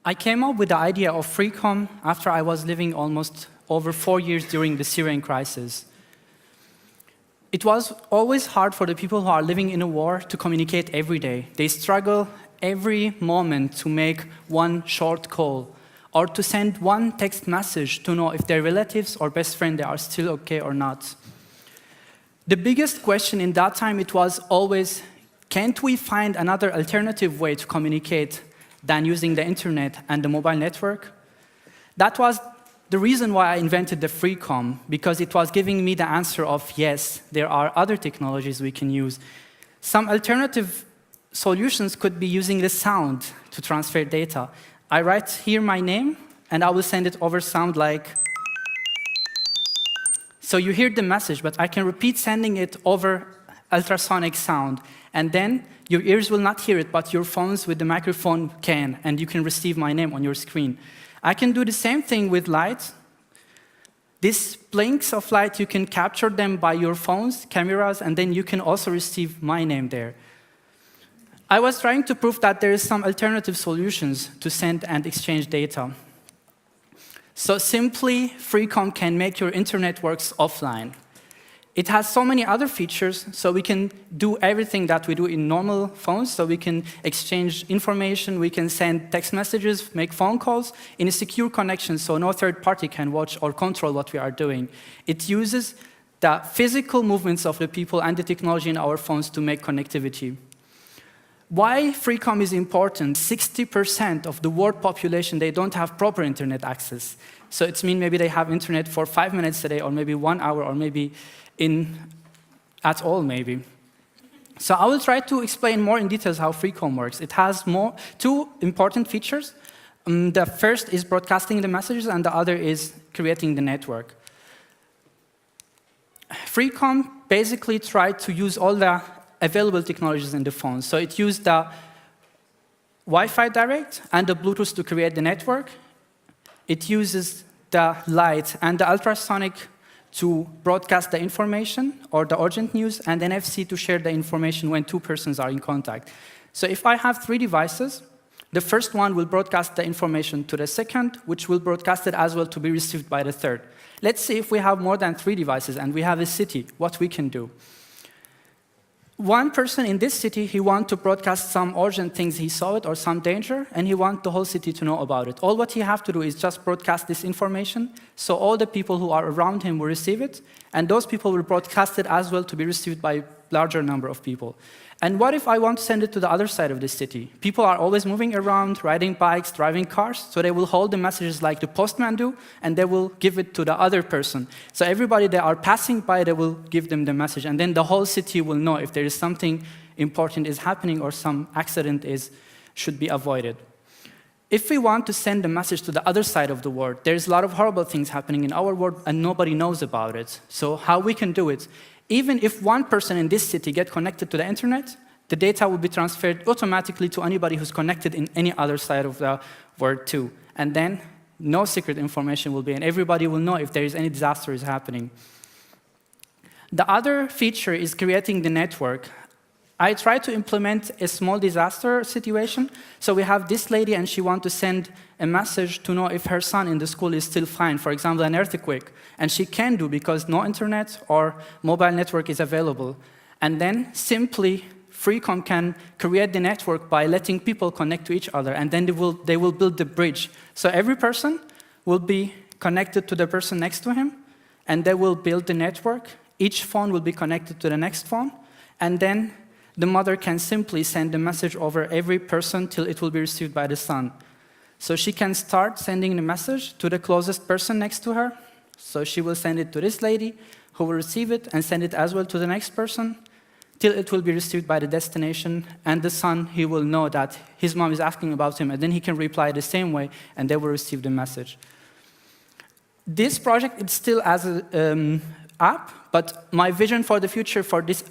I came up with the idea of Freecom after I was living almost over 4 years during the Syrian crisis. It was always hard for the people who are living in a war to communicate every day. They struggle every moment to make one short call or to send one text message to know if their relatives or best friend they are still okay or not. The biggest question in that time, it was always, can't we find another alternative way to communicate than using the internet and the mobile network? That was the reason why I invented the Freecom, because it was giving me the answer of, yes, there are other technologies we can use. Some alternative solutions could be using the sound to transfer data. I write here my name, and I will send it over sound like. So you hear the message, but I can repeat sending it over ultrasonic sound. And then your ears will not hear it, but your phones with the microphone can, and you can receive my name on your screen. I can do the same thing with light. These blinks of light, you can capture them by your phones, cameras, and then you can also receive my name there. I was trying to prove that there is some alternative solutions to send and exchange data. So simply, Freecom can make your internet works offline. It has so many other features, so we can do everything that we do in normal phones. So we can exchange information, we can send text messages, make phone calls in a secure connection so no third party can watch or control what we are doing. It uses the physical movements of the people and the technology in our phones to make connectivity. Why Freecom is important? 60% of the world population, they don't have proper internet access. So it means maybe they have internet for 5 minutes a day, or maybe 1 hour, or maybe at all, maybe. So I will try to explain more in details how Freecom works. It has two important features. The first is broadcasting the messages, and the other is creating the network. Freecom basically tried to use all the available technologies in the phone. So it used the Wi-Fi direct and the Bluetooth to create the network. It uses the light and the ultrasonic to broadcast the information or the urgent news, and NFC to share the information when two persons are in contact. So if I have 3 devices, the first one will broadcast the information to the second, which will broadcast it as well to be received by the third. Let's see if we have more than 3 devices and we have a city, what we can do. One person in this city, he wants to broadcast some urgent things he saw it or some danger, and he wants the whole city to know about it. All what he has to do is just broadcast this information, so all the people who are around him will receive it, and those people will broadcast it as well to be received by a larger number of people. And what if I want to send it to the other side of the city? People are always moving around, riding bikes, driving cars, so they will hold the messages like the postman do, and they will give it to the other person. So everybody that are passing by, they will give them the message, and then the whole city will know if there is something important is happening or some accident should be avoided. If we want to send a message to the other side of the world, there's a lot of horrible things happening in our world, and nobody knows about it. So how we can do it? Even if one person in this city gets connected to the internet, the data will be transferred automatically to anybody who's connected in any other side of the world too. And then no secret information will be, and everybody will know if there is any disaster is happening. The other feature is creating the network. I try to implement a small disaster situation. So we have this lady, and she wants to send a message to know if her son in the school is still fine, for example, an earthquake. And she can do because no internet or mobile network is available. And then simply, Freecom can create the network by letting people connect to each other, and then they will build the bridge. So every person will be connected to the person next to him, and they will build the network. Each phone will be connected to the next phone, and then the mother can simply send the message over every person till it will be received by the son. So she can start sending the message to the closest person next to her. So she will send it to this lady, who will receive it and send it as well to the next person, till it will be received by the destination, and the son, he will know that his mom is asking about him, and then he can reply the same way, and they will receive the message. This project is still as an app, but my vision for the future for this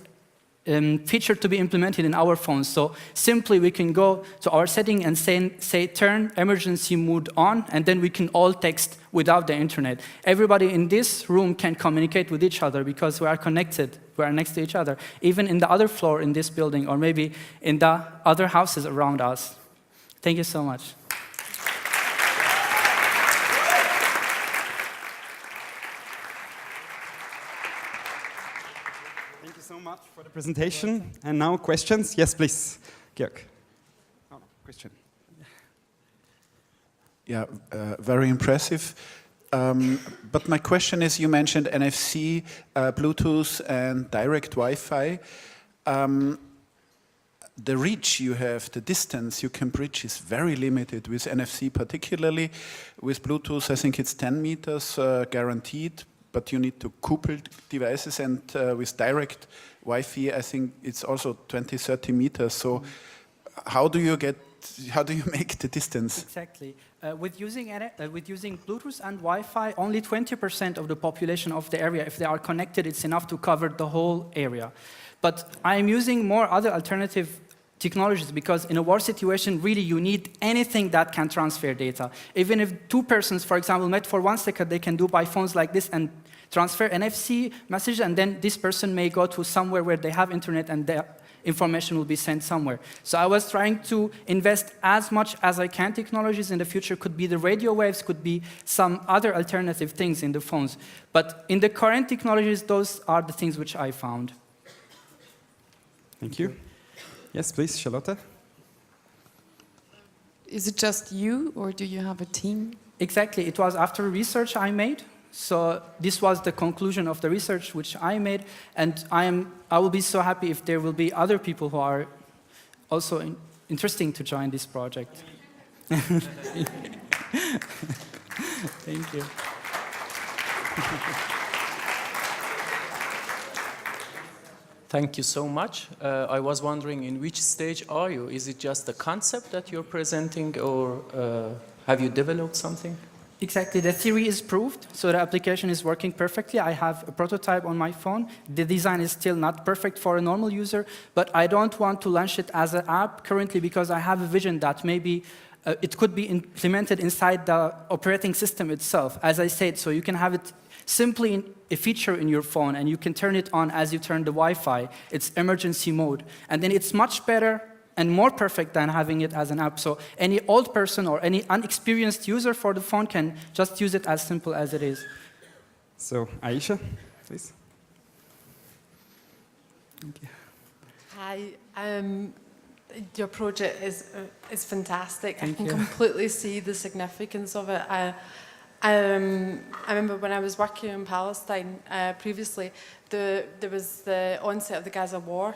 feature to be implemented in our phones. So simply we can go to our setting and say turn emergency mode on, and then we can all text without the internet. Everybody in this room can communicate with each other because we are connected, we are next to each other, even in the other floor in this building, or maybe in the other houses around us. Thank you so much. presentation. And now questions. Yes, please. Georg. Oh, no, question. Yeah, very impressive. But my question is, you mentioned NFC, Bluetooth, and direct Wi-Fi. The reach you have, the distance you can bridge is very limited with NFC particularly. With Bluetooth, I think it's 10 meters guaranteed, but you need to couple devices, and with direct Wi-Fi, I think it's also 20, 30 meters. So how do you make the distance? Exactly. With using Bluetooth and Wi-Fi, only 20% of the population of the area, if they are connected, it's enough to cover the whole area. But I'm using more other alternative technologies because in a war situation, really you need anything that can transfer data. Even if two persons, for example, met for 1 second, they can do by phones like this and transfer NFC message, and then this person may go to somewhere where they have internet and the information will be sent somewhere. So I was trying to invest as much as I can technologies in the future. Could be the radio waves, could be some other alternative things in the phones. But in the current technologies, those are the things which I found. Thank you. Yes, please, Charlotte. Is it just you, or do you have a team? Exactly. It was after research I made. So this was the conclusion of the research which I made, and I will be so happy if there will be other people who are also interesting to join this project. Thank you. Thank you so much. I was wondering, in which stage are you? Is it just a concept that you're presenting, or have you developed something? Exactly. The theory is proved, so the application is working perfectly. I have a prototype on my phone. The design is still not perfect for a normal user, but I don't want to launch it as an app currently because I have a vision that maybe it could be implemented inside the operating system itself, as I said, so you can have it simply a feature in your phone, and you can turn it on as you turn the Wi-Fi. It's emergency mode. And then it's much better and more perfect than having it as an app. So any old person or any unexperienced user for the phone can just use it as simple as it is. So, Aisha, please. Thank you. Hi. Your project is fantastic. Thank I can you. completely see the significance of it. I remember when I was working in Palestine previously, there was the onset of the Gaza war.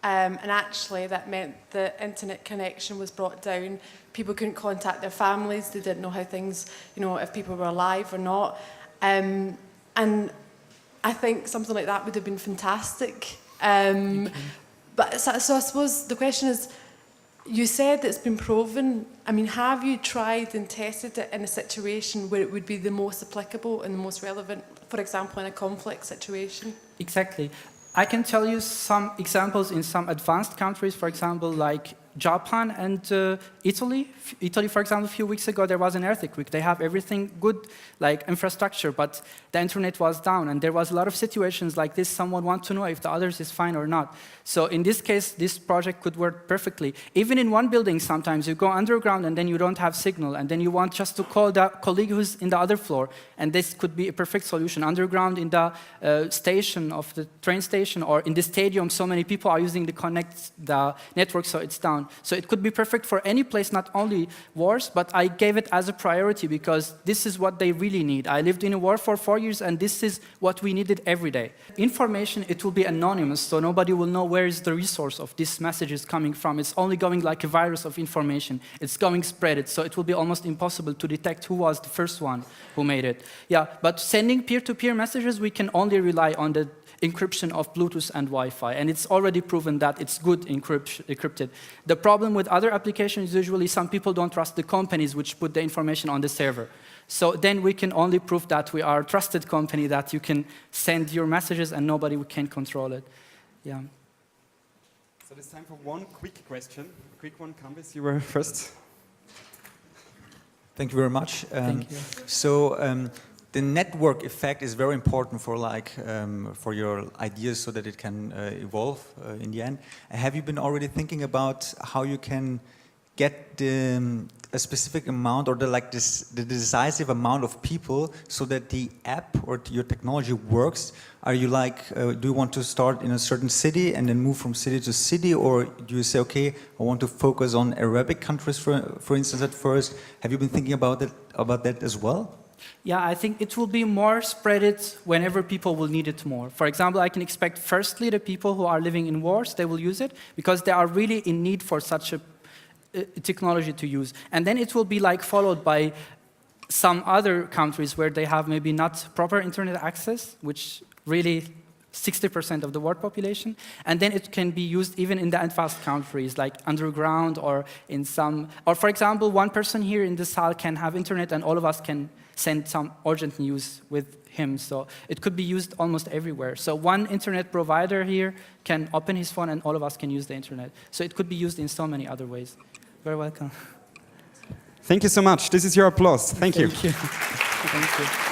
And actually that meant the internet connection was brought down. People couldn't contact their families. They didn't know how things, if people were alive or not. And I think something like that would have been fantastic. But so I suppose the question is, you said it's been proven. I mean, have you tried and tested it in a situation where it would be the most applicable and the most relevant, for example, in a conflict situation? Exactly. I can tell you some examples in some advanced countries, for example, like Japan and Italy. Italy, for example, a few weeks ago, there was an earthquake. They have everything good, like infrastructure, but the internet was down. And there was a lot of situations like this. Someone wants to know if the others is fine or not. So in this case, this project could work perfectly. Even in one building, sometimes you go underground and then you don't have signal. And then you want just to call the colleague who's in the other floor. And this could be a perfect solution. Underground in the station of the train station or in the stadium, so many people are using the network, so it's down. So it could be perfect for any place, not only wars, but I gave it as a priority because this is what they really need. I lived in a war for 4 years, and this is what we needed every day. Information, it will be anonymous, so nobody will know where is the resource of this message is coming from. It's only going like a virus of information. It's going spread, so it will be almost impossible to detect who was the first one who made it. Yeah, but sending peer-to-peer messages, we can only rely on the encryption of Bluetooth and Wi-Fi, and it's already proven that it's good encrypted. The problem with other applications is usually some people don't trust the companies which put the information on the server. So then we can only prove that we are a trusted company, that you can send your messages and nobody can control it. Yeah. So there's time for one quick question. Quick one, Canvas, you were first. Thank you very much. Thank you. So the network effect is very important for for your ideas so that it can evolve in the end. Have you been already thinking about how you can get a specific amount or the decisive amount of people so that the app or your technology works? Are you like, do you want to start in a certain city and then move from city to city, or do you say, okay, I want to focus on Arabic countries, for instance, at first? Have you been thinking about that as well? Yeah, I think it will be more spread it whenever people will need it more. For example, I can expect firstly the people who are living in wars, they will use it because they are really in need for such a technology to use. And then it will be like followed by some other countries where they have maybe not proper internet access, which really 60% of the world population. And then it can be used even in the advanced countries, like underground or in some, or for example, one person here in this hall can have internet and all of us can send some urgent news with him. So it could be used almost everywhere. So one internet provider here can open his phone and all of us can use the internet. So it could be used in so many other ways. Very welcome. Thank you so much. This is your applause. Thank you. Thank you. Thank you.